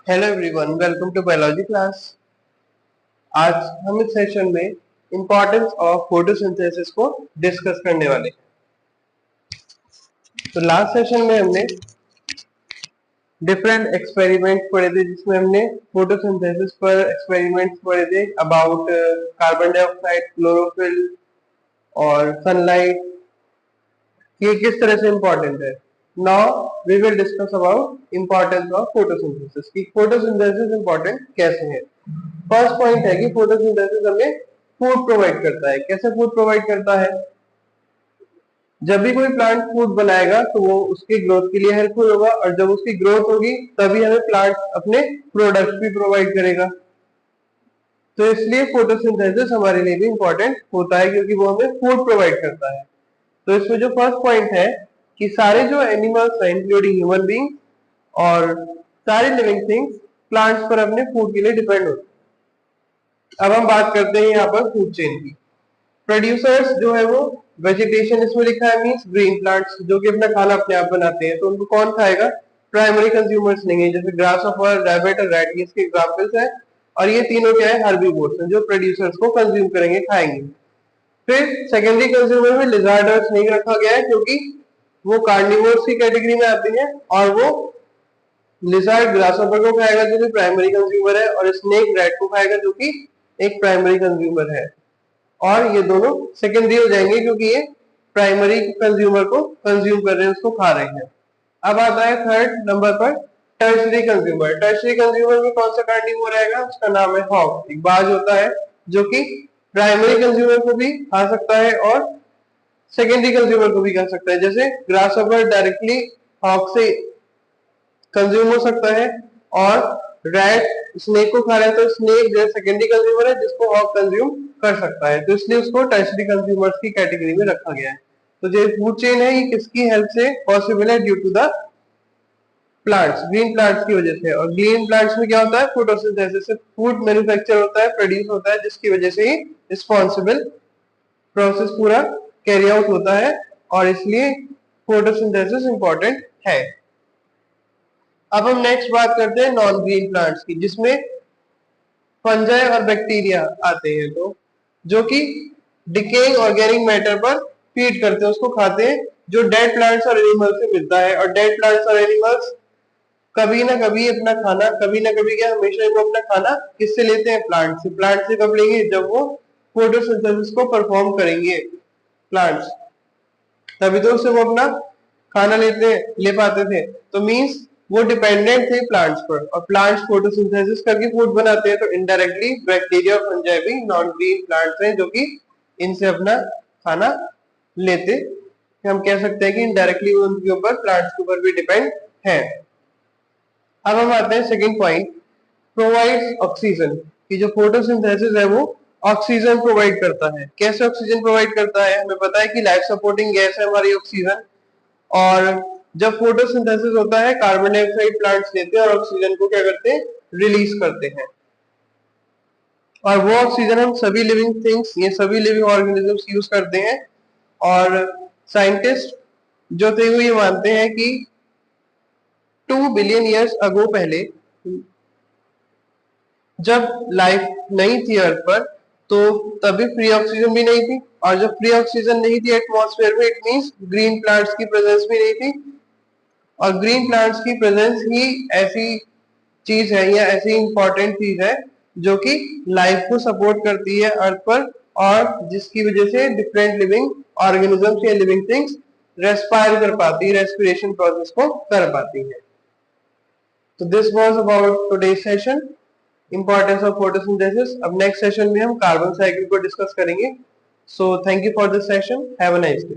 Hello everyone, welcome to biology class. आज हम इस सेशन में इंपॉर्टेंस ऑफ फोटोसिंथेसिस को डिस्कस करने वाले हैं। तो लास्ट सेशन में हमने डिफरेंट एक्सपेरिमेंट्स पढ़े थे, जिसमें हमने फोटोसिंथेसिस पर एक्सपेरिमेंट्स पढ़े थे अबाउट कार्बन डाइऑक्साइड, क्लोरोफिल और सनलाइट, ये किस तरह से इंपॉर्टेंट है। Now we will discuss about importance of photosynthesis की फोटोसिंथेसिस इंपॉर्टेंट कैसे है। फर्स्ट पॉइंट है कि फोटोसिंथेसिस हमें फूड प्रोवाइड करता है। कैसे फूड प्रोवाइड करता है? जब भी कोई प्लांट फूड बनाएगा तो वो उसकी ग्रोथ के लिए हेल्पफुल होगा, और जब उसकी ग्रोथ होगी तभी हमें प्लांट अपने प्रोडक्ट्स भी प्रोवाइड करेगा। तो इसलिए फोटोसिंथेसिस हमारे लिए भी इंपॉर्टेंट होता है, क्योंकि वो हमें फूड प्रोवाइड करता है। तो इसमें जो फर्स्ट पॉइंट है कि सारे जो एनिमल्स हैं, इंक्लूडिंग ह्यूमन बीइंग और सारे लिविंग थिंग्स, प्लांट्स पर अपने फूड के लिए डिपेंड होते हैं। अब हम बात करते हैं यहाँ पर फूड चेन की। प्रोड्यूसर्स जो है वो वेजिटेशन इसमें लिखा है, मींस ग्रीन प्लांट्स जो कि अपना खाना अपने आप बनाते हैं। तो उनको कौन खाएगा? प्राइमरी कंज्यूमर्स लेंगे, जैसे ग्रास ऑफर, रैबिट और रैट, इसके एग्जांपल्स हैं। और ये तीनों क्या है? हर्बीवोर्स हैं, जो प्रोड्यूसर्स को कंज्यूम करेंगे, खाएंगे। फिर सेकेंडरी कंज्यूमर में लिजार्डर्स नहीं रखा गया है, क्योंकि वो कार्निवोर्स की कैटेगरी में आती है, और वो लिजार्ड ग्रासहॉपर को खाएगा जो कि प्राइमरी कंज्यूमर है, और स्नेक रैट को खाएगा जो कि एक प्राइमरी कंज्यूमर है। और ये दोनों सेकेंडरी हो जाएंगे, क्योंकि ये प्राइमरी कंज्यूमर को कंज्यूम कर रहे हैं, उसको खा रहे हैं। अब आता है थर्ड नंबर पर टर्शरी कंज्यूमर। टर्शरी कंज्यूमर में कौन सा कार्निवोर रहेगा? उसका नाम है हॉग। एक बाज होता है जो कि प्राइमरी कंज्यूमर को भी खा सकता है और सेकेंडरी कंज्यूमर को भी खा सकता है। जैसे ग्रासहॉपर डायरेक्टली हॉग से कंज्यूम हो सकता है, और रैट स्नेक को खा रहा है, तो स्नेक जो है सेकेंडरी कंज्यूमर है, जिसको हॉग कंज्यूम कर सकता है। तो इसलिए उसको टर्शरी कंज्यूमर्स की कैटेगरी में रखा गया है। तो जो फूड चेन है, ये किसकी हेल्प से पॉसिबल है? Due to the plants, green plants की वजह से। और ग्रीन प्लांट्स में क्या होता है? फोटोसिंथेसिस से फूड मैन्युफैक्चर होता है, प्रोड्यूस होता है, जिसकी वजह से ही रिस्पॉन्सिबल प्रोसेस पूरा कैरी आउट होता है, और इसलिए फोटोसिंथेसिस इंपॉर्टेंट है। अब हम नेक्स्ट बात करते हैं नॉन ग्रीन प्लांट्स की, जिसमें फंजाई और बैक्टीरिया आते हैं, तो जो कि डिकेइंग ऑर्गेनिक मैटर पर फीड करते हैं, उसको खाते हैं, जो डेड प्लांट्स और एनिमल्स से मिलता है। और डेड प्लांट्स और एनिमल्स कभी ना कभी अपना खाना, कभी ना कभी क्या, हमेशा वो अपना खाना किससे लेते हैं? प्लांट से। प्लांट से कब लेंगे? जब वो फोटोसिंथेसिस को परफॉर्म करेंगे प्लांट्स, तभी तो उससे वो अपना खाना ले पाते थे। तो मीन्स वो डिपेंडेंट थे प्लांट्स पर, और प्लांट्स फोटोसिंथेसिस करके फूड बनाते हैं। तो इनडायरेक्टली बैक्टीरिया और फंजाई भी नॉन ग्रीन प्लांट्स हैं, जो कि इनसे अपना खाना लेते। हम कह सकते हैं कि इनडायरेक्टली वो उनके ऊपर, प्लांट्स के ऊपर भी डिपेंड है। अब हम आते हैं सेकेंड पॉइंट, प्रोवाइड्स ऑक्सीजन, कि जो फोटोसिंथेसिस है वो ऑक्सीजन प्रोवाइड करता है। कैसे ऑक्सीजन प्रोवाइड करता है? हमें पता है कि लाइफ सपोर्टिंग गैस है हमारी ऑक्सीजन, और जब फोटोसिंथेसिस होता है, कार्बन डाइऑक्साइड प्लांट्स लेते हैं और ऑक्सीजन को क्या करते हैं? रिलीज करते हैं। और वो ऑक्सीजन हम सभी लिविंग थिंग्स, ये सभी लिविंग ऑर्गेनिजम्स यूज करते हैं। और साइंटिस्ट जो थे वो ये मानते हैं कि 2 बिलियन ईयर्स अगो, पहले जब लाइफ नहीं थी अर्थ पर, तो तभी फ्री ऑक्सीजन भी नहीं थी। और जब फ्री ऑक्सीजन नहीं थी एटमॉस्फेयर में, इट मींस ग्रीन प्लांट्स की प्रेजेंस भी नहीं थी। और ग्रीन प्लांट्स की प्रेजेंस ही ऐसी चीज है, या ऐसी इंपॉर्टेंट चीज है, जो कि लाइफ को सपोर्ट करती है अर्थ पर, और जिसकी वजह से डिफरेंट लिविंग ऑर्गेनिजम्स या लिविंग थिंग्स रेस्पायर कर पाती है, रेस्पिरेशन प्रोसेस को कर पाती है। तो this was about today's session, importance of photosynthesis. अब नेक्स्ट सेशन में हम कार्बन साइकिल को डिस्कस करेंगे। So thank you for this session, have a nice day.